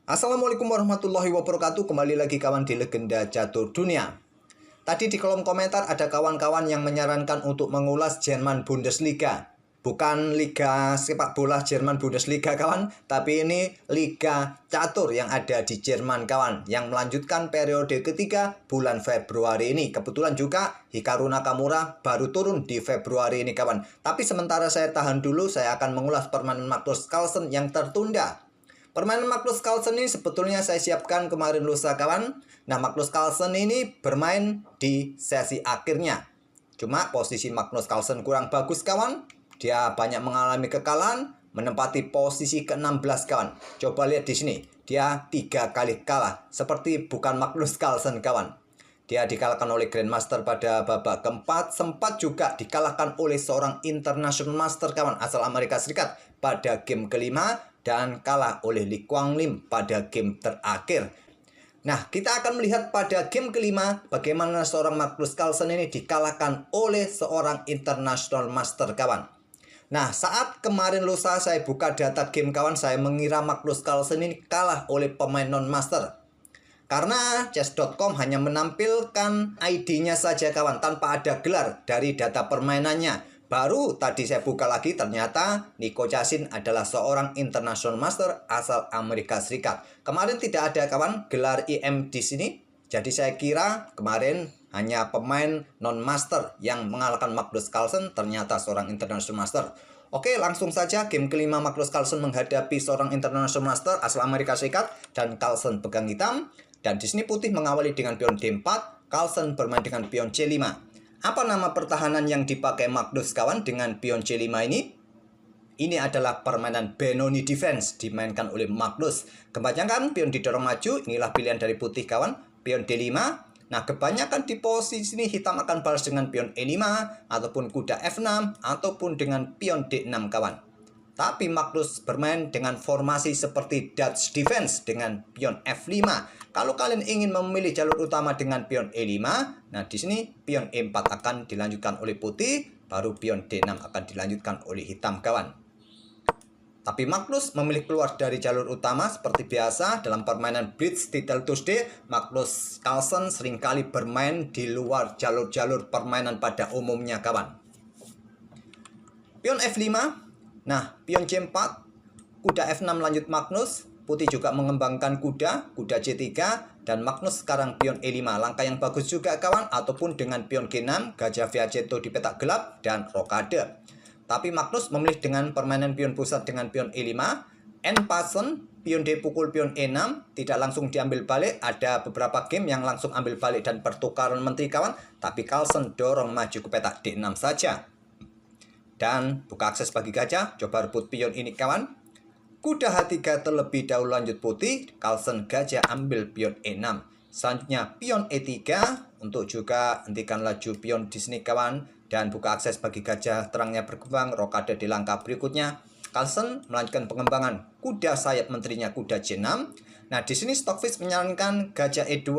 Assalamualaikum warahmatullahi wabarakatuh. Kembali lagi kawan di Legenda Catur Dunia. Tadi di kolom komentar ada kawan-kawan yang menyarankan untuk mengulas Jerman Bundesliga. Bukan Liga sepak bola Jerman Bundesliga kawan, tapi ini Liga Catur yang ada di Jerman kawan, yang melanjutkan periode ketiga bulan Februari ini. Kebetulan juga Hikaru Nakamura baru turun di Februari ini kawan. Tapi sementara saya tahan dulu, saya akan mengulas permainan Magnus Carlsen yang tertunda. Permainan Magnus Carlsen ini sebetulnya saya siapkan kemarin lusa kawan. Nah, Magnus Carlsen ini bermain di sesi akhirnya. Cuma posisi Magnus Carlsen kurang bagus kawan. Dia banyak mengalami kekalahan, menempati posisi ke-16 kawan. Coba lihat di sini, dia 3 kali kalah. Seperti bukan Magnus Carlsen kawan. Dia dikalahkan oleh Grandmaster pada babak keempat, sempat juga dikalahkan oleh seorang International Master kawan asal Amerika Serikat pada game kelima, dan kalah oleh Lee Kwang Lim pada game terakhir. Nah, kita akan melihat pada game kelima bagaimana seorang Magnus Carlsen ini dikalahkan oleh seorang International Master kawan. Nah, saat kemarin lusa saya buka data game kawan, saya mengira Magnus Carlsen ini kalah oleh pemain non-master. Karena chess.com hanya menampilkan ID-nya saja kawan, tanpa ada gelar dari data permainannya. Baru tadi saya buka lagi, ternyata Nico Casin adalah seorang International Master asal Amerika Serikat. Kemarin tidak ada kawan gelar IM di sini. Jadi saya kira kemarin hanya pemain non-master yang mengalahkan Magnus Carlsen, ternyata seorang International Master. Oke, langsung saja game kelima Magnus Carlsen menghadapi seorang International Master asal Amerika Serikat, dan Carlsen pegang hitam. Dan di sini putih mengawali dengan pion D4, Carlsen bermain dengan pion C5. Apa nama pertahanan yang dipakai Magnus kawan dengan pion C5 ini? Ini adalah permainan Benoni Defense dimainkan oleh Magnus. Kebanyakan pion didorong maju, inilah pilihan dari putih kawan, pion D5. Nah, kebanyakan di posisi ini hitam akan balas dengan pion E5, ataupun kuda F6, ataupun dengan pion D6 kawan. Tapi Magnus bermain dengan formasi seperti Dutch Defense dengan pion F5. Kalau kalian ingin memilih jalur utama dengan pion E5, nah di sini pion E4 akan dilanjutkan oleh putih, baru pion D6 akan dilanjutkan oleh hitam kawan. Tapi Magnus memilih keluar dari jalur utama seperti biasa dalam permainan Blitz Title Tuesday. Magnus Carlsen seringkali bermain di luar jalur-jalur permainan pada umumnya kawan. Pion F5. Nah, pion C4, kuda F6 lanjut Magnus, putih juga mengembangkan kuda C3, dan Magnus sekarang pion E5, langkah yang bagus juga kawan, ataupun dengan pion G6, gajah Fianchetto di petak gelap, dan rokade. Tapi Magnus memilih dengan permainan pion pusat dengan pion E5, N pasen, pion D pukul pion E6, tidak langsung diambil balik, ada beberapa game yang langsung ambil balik dan pertukaran menteri kawan, tapi Carlsen dorong maju ke petak D6 saja. Dan buka akses bagi gajah, coba rebut pion ini kawan. Kuda H3 terlebih dahulu lanjut putih, Carlsen gajah ambil pion E6. Selanjutnya pion E3 untuk juga hentikan laju pion di sini kawan. Dan buka akses bagi gajah, terangnya berkembang, rokade di langkah berikutnya. Carlsen melanjutkan pengembangan kuda sayap menterinya kuda C6. Nah, di sini Stockfish menyarankan gajah E2,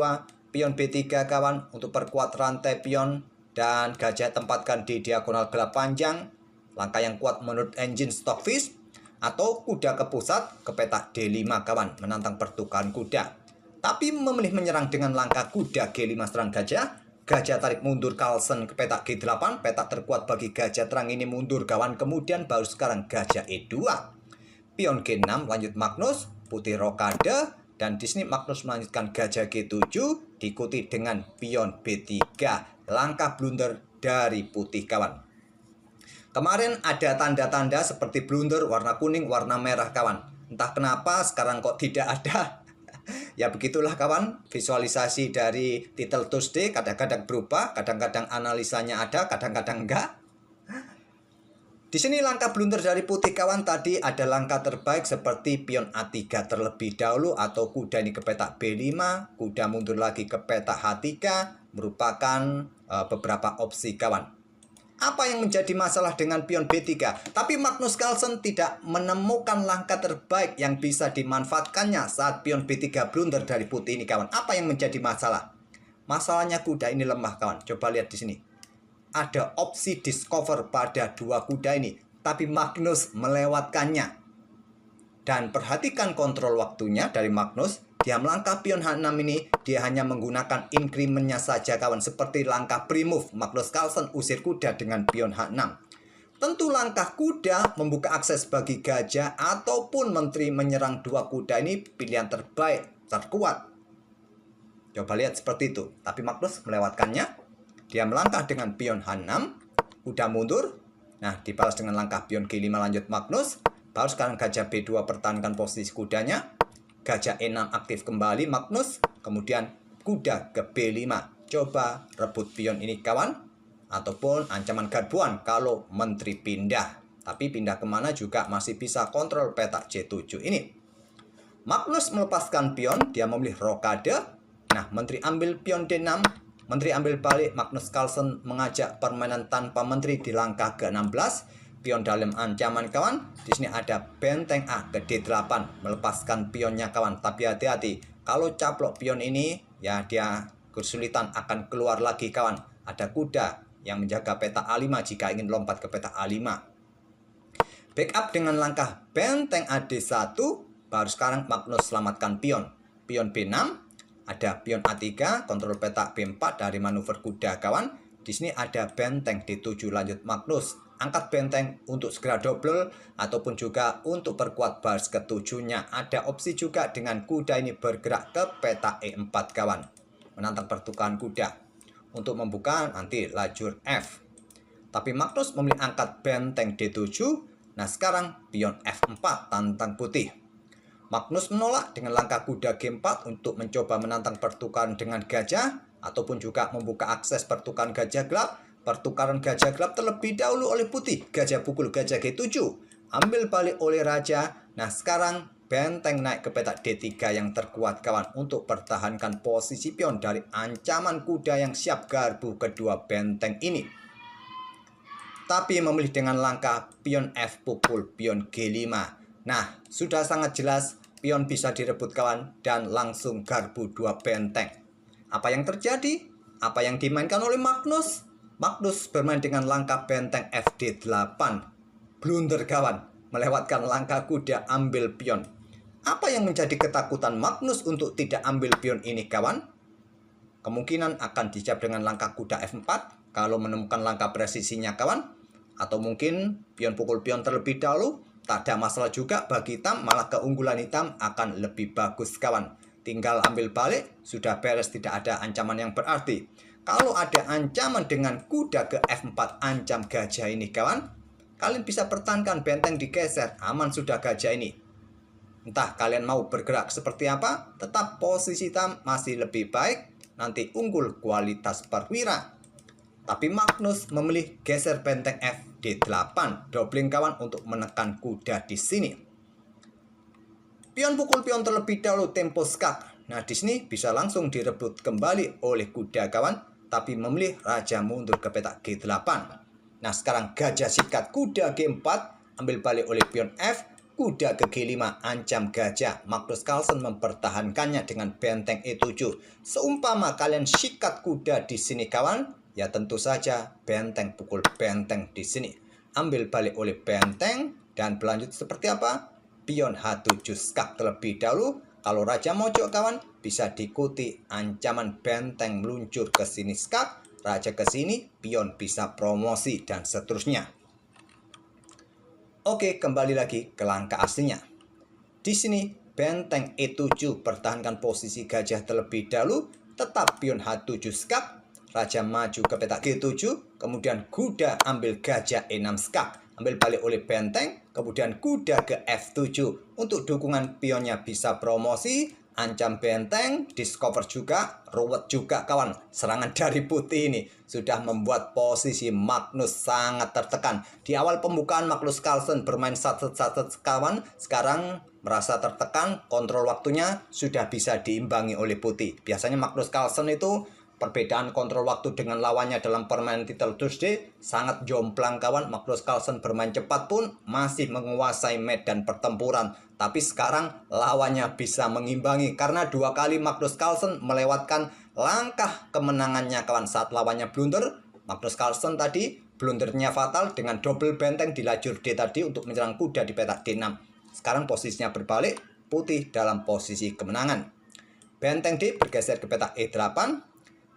pion B3 kawan untuk perkuat rantai pion, dan gajah tempatkan di diagonal gelap panjang. Langkah yang kuat menurut engine Stockfish, atau kuda ke pusat ke petak D5 kawan, menantang pertukaran kuda. Tapi memilih menyerang dengan langkah kuda G5 serang gajah. Gajah tarik mundur Carlsen ke petak G8, petak terkuat bagi gajah terang ini mundur kawan. Kemudian baru sekarang gajah E2. Pion G6 lanjut Magnus, putih rokade, dan di sini Magnus melanjutkan gajah G7 diikuti dengan pion B3. Langkah blunder dari putih kawan. Kemarin ada tanda-tanda seperti blunder warna kuning, warna merah kawan. Entah kenapa sekarang kok tidak ada. Ya begitulah kawan, visualisasi dari Title Tuesday kadang-kadang berubah, kadang-kadang analisanya ada, kadang-kadang enggak. Di sini langkah blunder dari putih kawan, tadi ada langkah terbaik seperti pion A3 terlebih dahulu, atau kuda ini ke petak B5, kuda mundur lagi ke petak H3, merupakan beberapa opsi kawan. Apa yang menjadi masalah dengan pion B3? Tapi Magnus Carlsen tidak menemukan langkah terbaik yang bisa dimanfaatkannya saat pion B3 blunder dari putih ini kawan. Apa yang menjadi masalah? Masalahnya kuda ini lemah kawan. Coba lihat di sini. Ada opsi discover pada dua kuda ini, tapi Magnus melewatkannya. Dan perhatikan kontrol waktunya dari Magnus. Dia melangkah pion H6 ini, dia hanya menggunakan increment-nya saja kawan. Seperti langkah pre-move, Magnus Carlsen usir kuda dengan pion H6. Tentu langkah kuda membuka akses bagi gajah ataupun menteri menyerang dua kuda ini pilihan terbaik, terkuat. Coba lihat seperti itu. Tapi Magnus melewatkannya. Dia melangkah dengan pion H6, kuda mundur. Nah, dibalas dengan langkah pion G5 lanjut Magnus. Baru sekarang gajah B2 pertahankan posisi kudanya. Gajah E6 aktif kembali Magnus. Kemudian kuda ke B5. Coba rebut pion ini kawan. Ataupun ancaman garbuan kalau menteri pindah. Tapi pindah kemana juga masih bisa kontrol petak C7 ini. Magnus melepaskan pion. Dia memilih rokade. Nah, menteri ambil pion D6. Menteri ambil balik. Magnus Carlsen mengajak permainan tanpa menteri di langkah ke-16. Pion dalam ancaman kawan. Di sini ada benteng A ke D8. Melepaskan pionnya kawan. Tapi hati-hati. Kalau caplok pion ini, ya dia kesulitan akan keluar lagi kawan. Ada kuda yang menjaga peta A5 jika ingin lompat ke peta A5. Backup dengan langkah benteng AD1. Baru sekarang Magnus selamatkan pion. Pion B6. Ada pion A3. Kontrol peta B4 dari manuver kuda kawan. Di sini ada benteng D7 lanjut Magnus. Angkat benteng untuk segera double ataupun juga untuk perkuat baris ketujuhnya. Ada opsi juga dengan kuda ini bergerak ke peta E4 kawan. Menantang pertukaran kuda untuk membuka nanti lajur F. Tapi Magnus memilih angkat benteng D7. Nah sekarang pion F4 tantang putih. Magnus menolak dengan langkah kuda G4 untuk mencoba menantang pertukaran dengan gajah ataupun juga membuka akses pertukaran gajah gelap. Pertukaran gajah gelap terlebih dahulu oleh putih. Gajah pukul gajah G7. Ambil balik oleh raja. Nah sekarang benteng naik ke petak D3 yang terkuat kawan. Untuk pertahankan posisi pion dari ancaman kuda yang siap garbu kedua benteng ini. Tapi memilih dengan langkah pion F pukul pion G5. Nah sudah sangat jelas pion bisa direbut kawan. Dan langsung garbu dua benteng. Apa yang terjadi? Apa yang dimainkan oleh Magnus? Magnus bermain dengan langkah benteng FD8. Blunder kawan. Melewatkan langkah kuda ambil pion. Apa yang menjadi ketakutan Magnus untuk tidak ambil pion ini kawan? Kemungkinan akan dijawab dengan langkah kuda F4. Kalau menemukan langkah presisinya kawan. Atau mungkin pion pukul pion terlebih dahulu. Tak ada masalah juga bagi hitam. Malah keunggulan hitam akan lebih bagus kawan. Tinggal ambil balik. Sudah beres, tidak ada ancaman yang berarti. Kalau ada ancaman dengan kuda ke F4 ancam gajah ini kawan. Kalian bisa pertahankan benteng digeser. Aman sudah gajah ini. Entah kalian mau bergerak seperti apa. Tetap posisi hitam masih lebih baik. Nanti unggul kualitas perwira. Tapi Magnus memilih geser benteng F D8. Doubling kawan untuk menekan kuda di sini. Pion pukul pion terlebih dahulu tempo skak. Nah di sini bisa langsung direbut kembali oleh kuda kawan. Tapi memilih raja mundur ke petak G8. Nah sekarang gajah sikat kuda G4. Ambil balik oleh pion F. Kuda ke G5 ancam gajah. Magnus Carlsen mempertahankannya dengan benteng E7. Seumpama kalian sikat kuda di sini kawan. Ya tentu saja benteng pukul benteng di sini. Ambil balik oleh benteng. Dan berlanjut seperti apa? Pion H7 skak terlebih dahulu. Kalau raja mojok kawan, bisa diikuti ancaman benteng meluncur ke sini skak, raja ke sini, pion bisa promosi dan seterusnya. Oke, kembali lagi ke langkah aslinya. Di sini benteng E7 pertahankan posisi gajah terlebih dahulu, tetap pion H7 skak, raja maju ke petak G7, kemudian kuda ambil gajah E6 skak. Ambil balik oleh benteng, kemudian kuda ke F7. Untuk dukungan pionnya bisa promosi, ancam benteng, discover juga, ruwet juga kawan. Serangan dari putih ini sudah membuat posisi Magnus sangat tertekan. Di awal pembukaan Magnus Carlsen bermain satet-satet kawan, sekarang merasa tertekan, kontrol waktunya sudah bisa diimbangi oleh putih. Biasanya Magnus Carlsen itu perbedaan kontrol waktu dengan lawannya dalam permainan title Tuesday sangat jomplang kawan. Magnus Carlsen bermain cepat pun masih menguasai medan pertempuran. Tapi sekarang lawannya bisa mengimbangi karena dua kali Magnus Carlsen melewatkan langkah kemenangannya kawan saat lawannya blunder. Magnus Carlsen tadi blundernya fatal dengan double benteng di lajur D tadi untuk menyerang kuda di petak D6. Sekarang posisinya berbalik, putih dalam posisi kemenangan. Benteng D bergeser ke petak E8.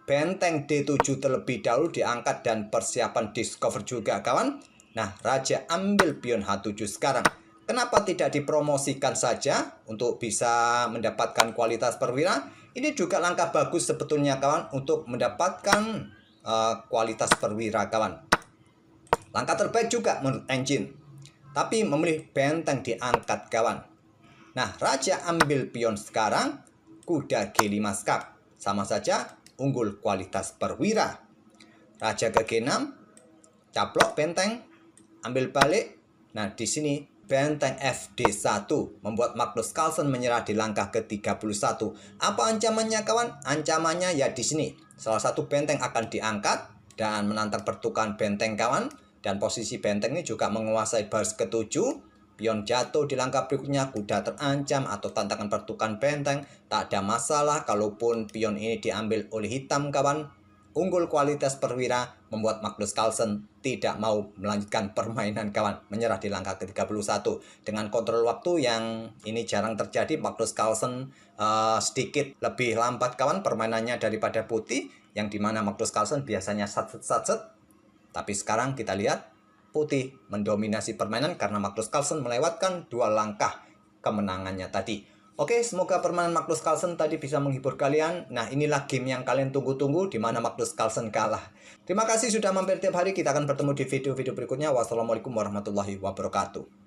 Benteng D7 terlebih dahulu diangkat dan persiapan discover juga kawan. Nah, raja ambil pion H7 sekarang. Kenapa tidak dipromosikan saja untuk bisa mendapatkan kualitas perwira? Ini juga langkah bagus sebetulnya kawan untuk mendapatkan kualitas perwira kawan. Langkah terbaik juga menurut engine. Tapi memilih benteng diangkat kawan. Nah, raja ambil pion sekarang, kuda G5 skak. Sama saja unggul kualitas perwira. Raja ke G6, caplok benteng, ambil balik. Nah, di sini benteng FD1 membuat Magnus Carlsen menyerah di langkah ke-31. Apa ancamannya kawan? Ancamannya ya di sini. Salah satu benteng akan diangkat dan menantang pertukaran benteng kawan. Dan posisi benteng ini juga menguasai baris ke-7. Pion jatuh di langkah berikutnya, kuda terancam atau tantangan pertukaran benteng. Tak ada masalah kalaupun pion ini diambil oleh hitam kawan. Unggul kualitas perwira membuat Magnus Carlsen tidak mau melanjutkan permainan kawan. Menyerah di langkah ke-31. Dengan kontrol waktu yang ini jarang terjadi, Magnus Carlsen sedikit lebih lambat kawan permainannya daripada putih. Yang dimana Magnus Carlsen biasanya satset. Tapi sekarang kita lihat putih mendominasi permainan karena Magnus Carlsen melewatkan 2 langkah kemenangannya tadi. Oke, semoga permainan Magnus Carlsen tadi bisa menghibur kalian. Nah, inilah game yang kalian tunggu-tunggu di mana Magnus Carlsen kalah. Terima kasih sudah mampir tiap hari. Kita akan bertemu di video-video berikutnya. Wassalamualaikum warahmatullahi wabarakatuh.